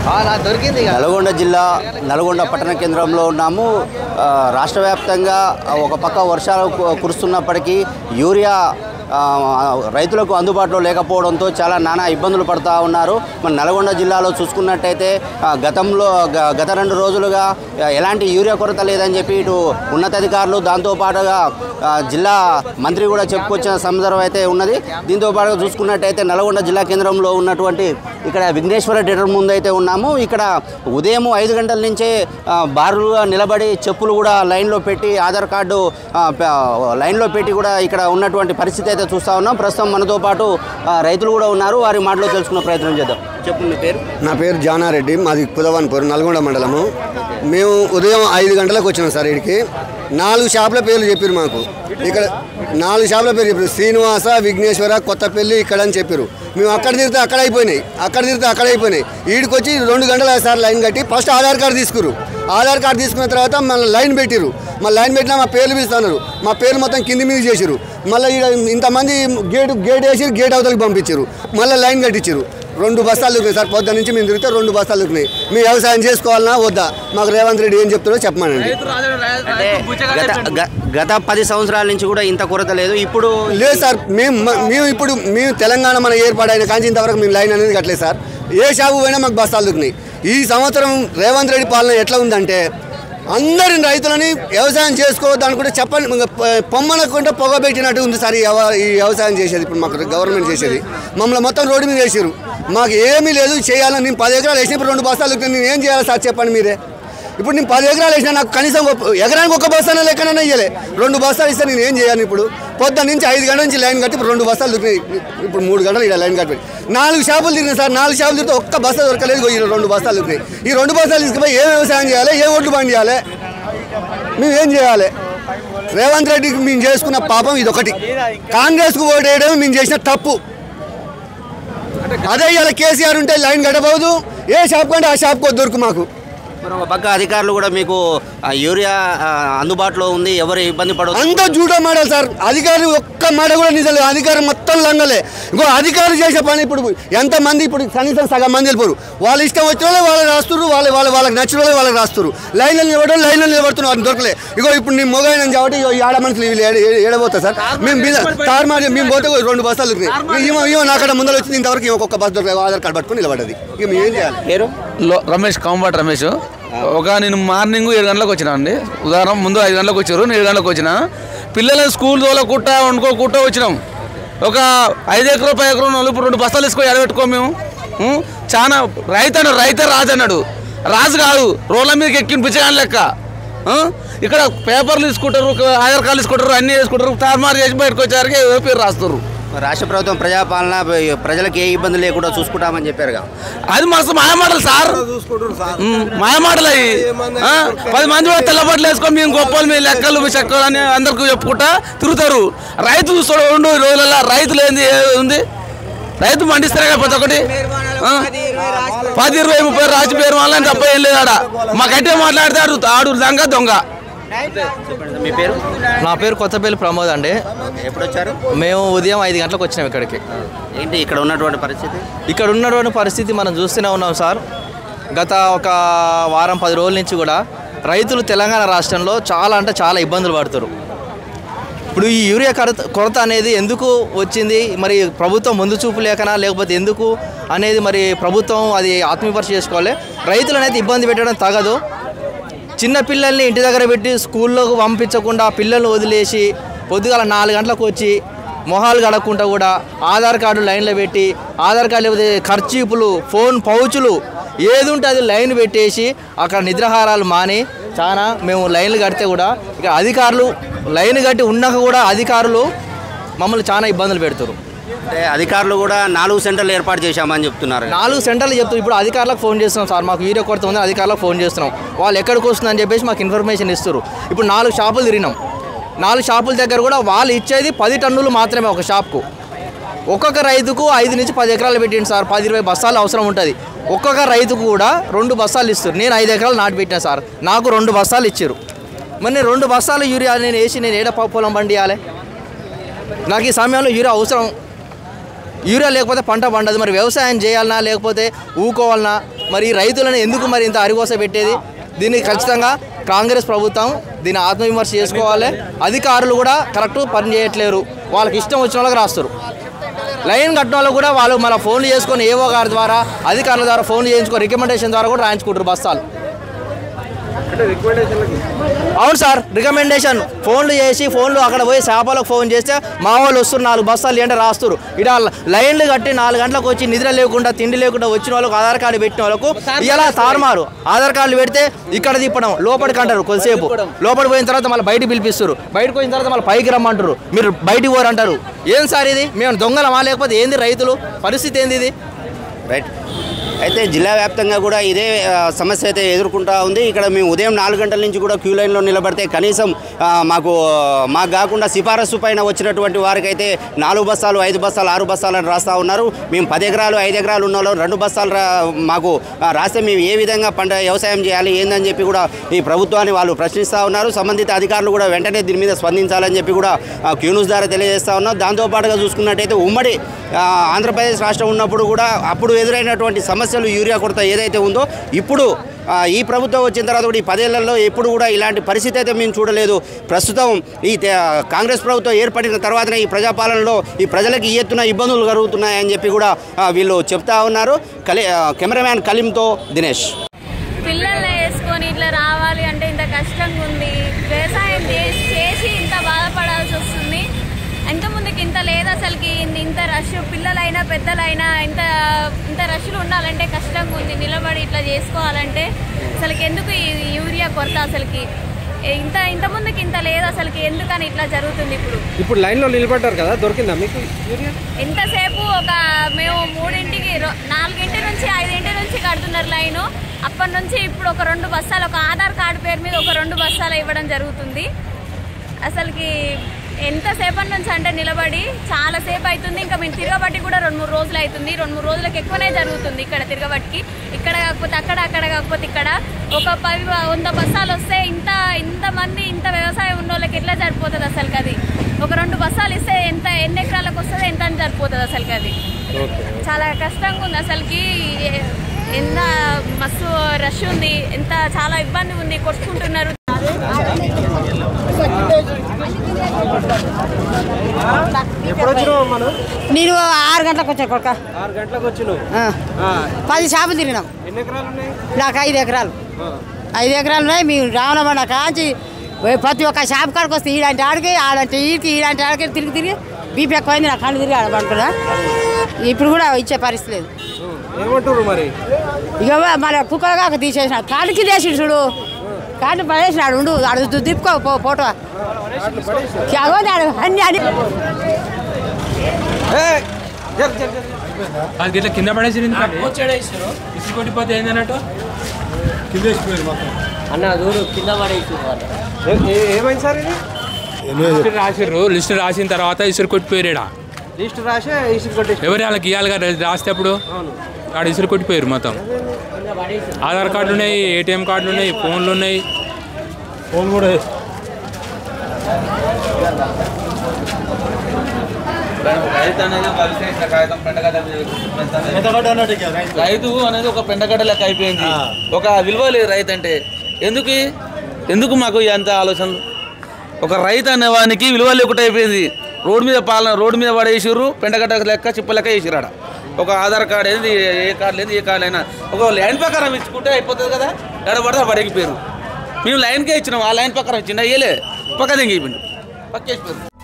నల్గొండ జిల్లా నల్గొండ పట్టణ కేంద్రంలో ఉన్నాము. రాష్ట్ర వ్యాప్తంగా ఒక పక్క వర్షాలు కురుస్తున్నప్పటికీ యూరియా రైతులకు అందుబాటులో లేకపోవడంతో చాలా నానా ఇబ్బందులు పడుతూ ఉన్నారు. మన నల్గొండ జిల్లాలో చూసుకున్నట్టయితే గత 2 రోజులుగా ఎలాంటి యూరియా కొరత లేదని చెప్పి ఇటు ఉన్నతాధికారులు దాంతోపాటుగా జిల్లా మంత్రి కూడా చెప్పుకొచ్చిన సందర్భం అయితే ఉన్నది. దీంతో పాటుగా చూసుకున్నట్టయితే నల్గొండ జిల్లా కేంద్రంలో ఉన్నటువంటి ఇక్కడ విఘ్నేశ్వర థియేటర్ ముందు అయితే ఉన్నాము. ఇక్కడ ఉదయం 5 గంటల నుంచే బారులుగా నిలబడి చెప్పులు కూడా లైన్లో పెట్టి ఆధార్ కార్డు లైన్లో పెట్టి కూడా ఇక్కడ ఉన్నటువంటి పరిస్థితి అయితే చూస్తూ ఉన్నాం. ప్రస్తుతం మనతో పాటు రైతులు కూడా ఉన్నారు. వారి మాటలో తెలుసుకునే ప్రయత్నం చేద్దాం. చెప్పు మీ పేరు? నా పేరు జానారెడ్డి, మాది పుదవాన్పూర్ నల్గొండ మండలము. మేము ఉదయం 5 గంటలకు వచ్చినాం సార్. ఇక్కడికి 4 షాపుల పేర్లు చెప్పారు మాకు. ఇక్కడ 4 షాపుల పేరు చెప్పారు, శ్రీనివాస, విఘ్నేశ్వర, కొత్తపల్లి ఇక్కడ అని చెప్పారు. మేము అక్కడ తిరిగితే అక్కడ అయిపోయినాయి. ఈడికి వచ్చి 2 గంటల సార్ లైన్ కట్టి ఫస్ట్ ఆధార్ కార్డు తీసుకురు. ఆధార్ కార్డు తీసుకున్న తర్వాత మళ్ళీ లైన్ పెట్టిరు. మళ్ళీ లైన్ పెట్టినా మా పేర్లు పిలుస్తున్నారు. మా పేర్లు మొత్తం కింది మీద చేసిరు. మళ్ళీ ఇంతమంది గేట్ వేసి గేట్ అవతలకి పంపించారు. మళ్ళీ లైన్ కట్టించారు. 2 బస్తాలు దొరికినాయి సార్. పొద్దున్న నుంచి మేము తిరిగితే 2 బస్తాలు దొరికినాయి. మీ వ్యవసాయం చేసుకోవాలన్నా వద్దా? మాకు రేవంత్ రెడ్డి ఏం చెప్తారో చెప్పమానండి. గత 10 సంవత్సరాల నుంచి కూడా ఇంత కొరత లేదు. ఇప్పుడు లేదు సార్. మేము తెలంగాణ మన ఏర్పాటైన కానీ ఇంతవరకు మేము లైన్ అనేది కట్టలేదు సార్. ఏ షాపు పోయినా మాకు బస్తాలు దొరికినాయి. ఈ సంవత్సరం రేవంత్ రెడ్డి పాలన ఎట్లా ఉందంటే అందరి రైతులని వ్యవసాయం చేసుకోవద్దు అనుకుంటే చెప్పండి, పొమ్మనకుండా పొగబెట్టినట్టు ఉంది సార్ ఈ వ్యవసాయం చేసేది. ఇప్పుడు మాకు గవర్నమెంట్ చేసేది మమ్మల్ని మొత్తం రోడ్డు మీద వేసారు. మాకు ఏమీ లేదు చేయాలని. నేను 10 ఎకరాలు వేసినప్పుడు 2 బస్తాలు నేను ఏం చేయాలి సార్ చెప్పండి మీరే. ఇప్పుడు నేను 10 ఎకరాలు వేసినా నాకు కనీసం ఎకరానికి 1 బస్తాన లెక్కనైనా ఇవ్వలే. 2 బస్తాలు ఇస్తే నేను ఏం చేయాలి? ఇప్పుడు పొద్దున్న నుంచి 5 గంటల నుంచి లైన్ కట్టి ఇప్పుడు 2 బస్తాలు దొరికినాయి. ఇప్పుడు 3 గంటలు ఇక్కడ లైన్ కట్టి 4 షాపులు తిరిగినాయి సార్. 4 షాపులు తిరిగితే 1 బస్తా దొరకలేదు. 2 బస్తాలు దొరికినాయి. ఈ 2 బస్తాలు తీసుకుపోయి ఏం వ్యవసాయం చేయాలి? ఏం ఒడ్లు బండి చేయాలి? మేము ఏం చేయాలి? రేవంత్ రెడ్డికి మేము చేసుకున్న పాపం ఇదొకటి. కాంగ్రెస్కు ఓటు వేయడం మేము చేసిన తప్పు. అదే ఇలా కేసీఆర్ ఉంటే లైన్ కట్టబోదు. ఏ షాప్ కంటే ఆ షాప్కి దొరుకు మాకు. ఒక పక్క అధికారులు కూడా మీకు యూరియా అందుబాటులో ఉంది, ఎవరు ఇబ్బంది పడదు. అంతా జూటో మాడాలి సార్. అధికారులు ఒక్క మాట కూడా నిజాలి. అధికారం మొత్తం లంగలే. ఇంకో అధికారులు చేసే పని ఇప్పుడు ఎంతమంది ఇప్పుడు కనీసం సగం మంది వెళ్ళిపోరు. వాళ్ళు ఇష్టం వచ్చిన వాళ్ళు రాస్తున్నారు. వాళ్ళకి నచ్చిన వాళ్ళు వాళ్ళకి రాస్తున్నారు. లైన్లో నిలబడుతున్నారు. వాళ్ళు దొరకలే. ఇగో ఇప్పుడు నేను మొగైనా కాబట్టి ఏడ మనుషులు ఏడబోతా సార్. మేము తారుమారి మేము పోతే 2 బస్తాలు దొరికినాయి. ఏమో నాకడ ముందర వచ్చింది. ఇంతవరకు ఒక్కొక్క బస్ దొరికింది. ఆధార్ కార్డు పట్టుకుని నిలబడ్డది. ఇక మేము ఏం చేయాలి? పేరు రమేష్, కాంబాట్ రమేష్. నేను మార్నింగ్ 7 గంటలకు వచ్చినా అండి. ఉదాహరణ ముందు 5 గంటలకు వచ్చారు, నేను 7 గంటలకు వచ్చిన. పిల్లలను స్కూల్ తోలకుట్ట వండుకోకుండా వచ్చినాం. ఒక 5 ఎకరం 10 ఎకరం ఇప్పుడు 2 బస్తాలు తీసుకొని ఎడబెట్టుకో. మేము చాలా రైతే రాజు అన్నాడు. రాజు కాదు, రోడ్ల మీదకి ఎక్కిన పిచ్చగాని లెక్క. ఇక్కడ పేపర్లు తీసుకుంటారు, ఆధార్ కార్డు తీసుకుంటారు, అన్నీ వేసుకుంటారు. తారుమారు చేసి బయటకు వచ్చారికి పేరు రాస్తారు. రాష్ట్ర ప్రభుత్వం ప్రజాపాలన ప్రజలకు ఏ ఇబ్బంది లేకుండా చూసుకుంటామని చెప్పారుగా. అది మస్తు మాయమాటలు సార్. మాయమాటలు అవి 10 మంది తెల్లబట్టలు వేసుకొని మేము గొప్పలు, మీ లెక్కలు, మీ చెక్కలు అని అందరికి చెప్పుకుంటా తిరుగుతారు. రైతు చూస్తాడు 2 రోజులలో. రైతులు ఏంది ఉంది? రైతు పండిస్తారే కదా ప్రతి ఒక్కటి. 10, 20, 30 రాజు పేరు వాళ్ళని తప్ప ఏం లేదు ఆడ. మాకైతే మాట్లాడతాడు ఆడు దొంగ. మీ పేరు? నా పేరు కొత్తపల్లి ప్రమోద్ అండి. ఎప్పుడు వచ్చారు? మేము ఉదయం 5 గంటలకు వచ్చినాం ఇక్కడికి. ఏంటి ఇక్కడ ఉన్నటువంటి పరిస్థితి? ఇక్కడ ఉన్నటువంటి పరిస్థితి మనం చూస్తూనే ఉన్నాం సార్. గత ఒక వారం 10 రోజుల నుంచి కూడా రైతులు తెలంగాణ రాష్ట్రంలో చాలా ఇబ్బందులు పడుతారు. ఇప్పుడు ఈ యూరియా కొరత అనేది ఎందుకు వచ్చింది? మరి ప్రభుత్వం ముందు చూపు లేకనా, లేకపోతే ఎందుకు అనేది మరి ప్రభుత్వం అది ఆత్మవిమర్శ చేసుకోవాలి. రైతులు అనేది ఇబ్బంది పెట్టడం తగదు. చిన్న పిల్లల్ని ఇంటి దగ్గర పెట్టి స్కూల్లోకి పంపించకుండా పిల్లల్ని వదిలేసి పొద్దుగాల 4 గంటలకు వచ్చి మొహాలు గడకుండా కూడా ఆధార్ కార్డు లైన్లో పెట్టి, ఆధార్ కార్డు లేకపోతే ఖర్చీపులు, ఫోన్ పౌచులు ఏది ఉంటే అది లైన్ పెట్టేసి అక్కడ నిద్రాహారాలు మాని మేము లైన్లు కడితే కూడా ఇక అధికారులు లైన్ కట్టి ఉన్నాక కూడా అధికారులు మమ్మల్ని చాలా ఇబ్బందులు పెడతారు. అంటే అధికారులు కూడా 4 సెంటర్లు ఏర్పాటు చేశామని చెప్తున్నారు. 4 సెంటర్లు చెప్తారు. ఇప్పుడు అధికారులకు ఫోన్ చేస్తున్నాం సార్, మాకు యూరియా కొరత ఉంది, అధికారులకు ఫోన్ చేస్తున్నాం. వాళ్ళు ఎక్కడికి వస్తుందని చెప్పేసి మాకు ఇన్ఫర్మేషన్ ఇస్తారు. ఇప్పుడు 4 షాపులు తిరిగినాం. 4 షాపుల దగ్గర కూడా వాళ్ళు ఇచ్చేది 10 టన్నులు మాత్రమే ఒక షాప్కు. ఒక్కొక్క రైతుకు 5 నుంచి 10 ఎకరాలు పెట్టింది సార్. 10-20 బస్తాలు అవసరం ఉంటుంది. ఒక్కొక్క రైతుకు కూడా 2 బస్తాలు ఇస్తారు. నేను 5 ఎకరాలు నాటు పెట్టినా సార్, నాకు 2 బస్తాలు ఇచ్చారు. మరి నేను 2 బస్తాలు యూరియా నేను వేసి నేను ఏడ పొలం పండియాలి? నాకు ఈ సమయంలో యూరియా అవసరం. యూరియా లేకపోతే పంట పండదు. మరి వ్యవసాయం చేయాలన్నా లేకపోతే ఊకోవాలన్నా మరి రైతులను ఎందుకు మరి ఇంత అరిగోస పెట్టేది? దీన్ని ఖచ్చితంగా కాంగ్రెస్ ప్రభుత్వం దీన్ని ఆత్మవిమర్శ చేసుకోవాలి. అధికారులు కూడా కరెక్ట్ పని చేయట్లేరు, వాళ్ళకి ఇష్టం వచ్చిన వాళ్ళకి రాస్తారు. లైన్ కట్టిన వాళ్ళు కూడా వాళ్ళు మన ఫోన్లు చేసుకొని ఏవో గారి ద్వారా అధికారుల ద్వారా ఫోన్లు చేయించుకొని రికమెండేషన్ ద్వారా కూడా రాయించుకుంటారు బస్తాలు. అవును సార్, రికమెండేషన్ ఫోన్లు చేసి అక్కడ పోయి చేపలకు ఫోన్ చేస్తే మా వాళ్ళు వస్తారు 4 బస్తాలు అంటే రాస్తారు. ఇక్కడ లైన్లు కట్టి 4 గంటలకు వచ్చి నిద్ర లేకుండా తిండి లేకుండా వచ్చిన వాళ్ళకు ఆధార్ కార్డు పెట్టిన వాళ్ళకు ఇలా తారుమారు. ఆధార్ కార్డులు పెడితే ఇక్కడ తిప్పడం లోపలికి అంటారు, కొద్దిసేపు లోపలికి పోయిన తర్వాత మళ్ళీ బయటకు పిలిపిస్తారు, బయటకు పోయిన తర్వాత మళ్ళీ పైకి రమ్మంటారు, మీరు బయటికి పోరు అంటారు. ఏం సార్ ఇది? మేము దొంగలమా లేకపోతే ఏంది? రైతులు పరిస్థితి ఏంది ఇది? రైట్. అయితే జిల్లా వ్యాప్తంగా కూడా ఇదే సమస్య అయితే ఎదుర్కొంటూ ఉంది. ఇక్కడ మేము ఉదయం 4 గంటల నుంచి కూడా క్యూ లైన్లో నిలబడితే కనీసం మాకు కాకుండా సిఫారసు పైన వచ్చినటువంటి వారికైతే 4 బస్తాలు 5 బస్తాలు 6 బస్తాలు అని రాస్తూ ఉన్నారు. మేము 10 ఎకరాలు 5 ఎకరాలు ఉన్న వాళ్ళు 2 బస్తాలు మాకు రాస్తే మేము ఏ విధంగా వ్యవసాయం చేయాలి ఏందని చెప్పి కూడా ఈ ప్రభుత్వాన్ని వాళ్ళు ప్రశ్నిస్తూ ఉన్నారు. సంబంధిత అధికారులు కూడా వెంటనే దీని మీద స్పందించాలని చెప్పి కూడా క్యూ న్యూస్ ద్వారా తెలియజేస్తూ ఉన్నారు. దాంతోపాటుగా చూసుకున్నట్టయితే ఉమ్మడి ఆంధ్రప్రదేశ్ రాష్ట్రం ఉన్నప్పుడు కూడా అప్పుడు ఎదురైనటువంటి సమస్యలు యూరియా కొరత ఏదైతే ఉందో ఇప్పుడు ఈ ప్రభుత్వం వచ్చిన తర్వాత కూడా ఈ 10 ఏళ్లలో ఎప్పుడు కూడా ఇలాంటి పరిస్థితి అయితే మేము చూడలేదు. ప్రస్తుతం ఈ కాంగ్రెస్ ప్రభుత్వం ఏర్పడిన తర్వాతనే ఈ ప్రజాపాలనలో ఈ ప్రజలకు ఈ ఎత్తున ఇబ్బందులు కలుగుతున్నాయని చెప్పి కూడా వీళ్ళు చెప్తా ఉన్నారు. కెమెరామ్యాన్ కలీంతో దినేష్. పిల్లల్ని వేసుకొని ఇట్లా రావాలి అంటే ఇంత కష్టంగా ఉంది. వ్యవసాయం చేసి ఇంత బాధపడాల్సి వస్తుంది. ఇంతకుముందుకు ఇంత లేదు అసలుకి. ఇంత రష్ పిల్లలైనా పెద్దలైనా ఇంత రష్లు ఉండాలంటే కష్టంగా ఉంది. నిలబడి ఇట్లా చేసుకోవాలంటే అసలుకి ఎందుకు ఈ యూరియా కొరత? అసలుకి ఇంతకుముందుకు ఇంత లేదు అసలుకి. ఎందుకని ఇట్లా జరుగుతుంది? ఇప్పుడు లైన్లో నిలబడ్డారు కదా, దొరికిందా మీకు యూరియా? ఎంతసేపు మేము 3ంటికి 4ంటి నుంచి 5ంటి నుంచి కడుతున్నారు లైను. అప్పటి నుంచి ఇప్పుడు ఒక 2 బస్తాలు ఒక ఆధార్ కార్డు పేరు మీద ఒక 2 బస్తాలు ఇవ్వడం జరుగుతుంది. అసలుకి ఎంతసేపటి నుంచి అంటే నిలబడి చాలాసేపు అవుతుంది. ఇంకా మేము తిరగబట్టి కూడా 2-3 రోజులు అవుతుంది. 2-3 రోజులకు ఎక్కువనే జరుగుతుంది ఇక్కడ తిరగబట్టికి. ఇక్కడ కాకపోతే అక్కడ, అక్కడ కాకపోతే ఇక్కడ. ఒక 100 బస్తాలు వస్తే ఇంతమంది ఇంత వ్యవసాయం ఉన్న వాళ్ళకి ఎట్లా సరిపోతుంది అసలుకి? అది ఒక 2 బస్తాలు ఇస్తే ఎన్ని ఎకరాలకు వస్తుంది, ఎంత అని సరిపోతుంది అసలుకి? అది చాలా కష్టంగా ఉంది అసలుకి. ఎంత మస్తు రష్ ఉంది, చాలా ఇబ్బంది ఉంది, కొట్టుకుంటున్నారు. నేను 6 గంటలకు వచ్చా కొడుక. 6 గంటలకు వచ్చినావు. 10 షాపులు తిరిగినాం. ఎన్ని ఎకరాలు ఉన్నాయి? నాకు 5 ఎకరాలు. 5 ఎకరాలు ఉన్నాయి. మేము రావణమన్న కాంచి ప్రతి ఒక్క షాప్ కాడికి వస్తే ఈడంటే ఆడికి, ఆడంటే ఈడికి, ఈడంటే ఆడికి తిరిగి బీపీ ఎక్కువైంది. నాకు కళ్ళు తిరిగి ఆడబడుతున్నా. ఇప్పుడు కూడా ఇచ్చే పరిస్థితి లేదు. ఏమంటారు మరి? ఇక మన కుక్కగా తీసేసిన కాడికి తీసి చూడు, కాడిని పడేసినాడు. ఉండు అడు దిప్పుకో ఫోటో అన్ని అని ఇట్లా కింద పడేసి కొట్టిపోతే ఏందన్నట్టు కింద వేసిపోయారు మొత్తం. అన్న చూడు కింద పడేసి. ఏమైంది సార్ ఇది? రాసిర్రు, లిస్ట్ రాసిన తర్వాత ఇసురు కొట్టిపోయారు. లిస్ట్ రాసి ఇసురు కొట్టేసి ఎవరు వాళ్ళకి ఇవ్వాలిగా రాస్తే అప్పుడు ఆడ ఇసురు కొట్టిపోయారు మొత్తం. ఆధార్ కార్డులు ఉన్నాయి, ఏటీఎం కార్డులు ఉన్నాయి, ఫోన్లు ఉన్నాయి. ఫోన్ కూడా రైతు అనేది ఒక పెండగడ్డ లెక్క అయిపోయింది. ఒక విలువ లేదు రైతు అంటే. ఎందుకు మాకు ఎంత ఆలోచనలు? ఒక రైతు అనేవానికి విలువ లేకుండా అయిపోయింది. రోడ్డు మీద పడేసిర్రు, పెండగడ్డ లెక్క చిప్ప లెక్క వేసిరు. ఆడ ఒక ఆధార్ కార్డు ఏంది, ఏ కార్డు లేదు, ఏ కార్డు అయినా ఒక లైన్ ప్రకారం ఇచ్చుకుంటే అయిపోతుంది కదా. ఎక్కడ పడితే పడేకిపోయారు. మేము లైన్కే ఇచ్చినాం, ఆ లైన్ ప్రకారం ఇచ్చిండ అయ్యలే పక్క దింగిపోయిండు, పక్కేసిపోయారు.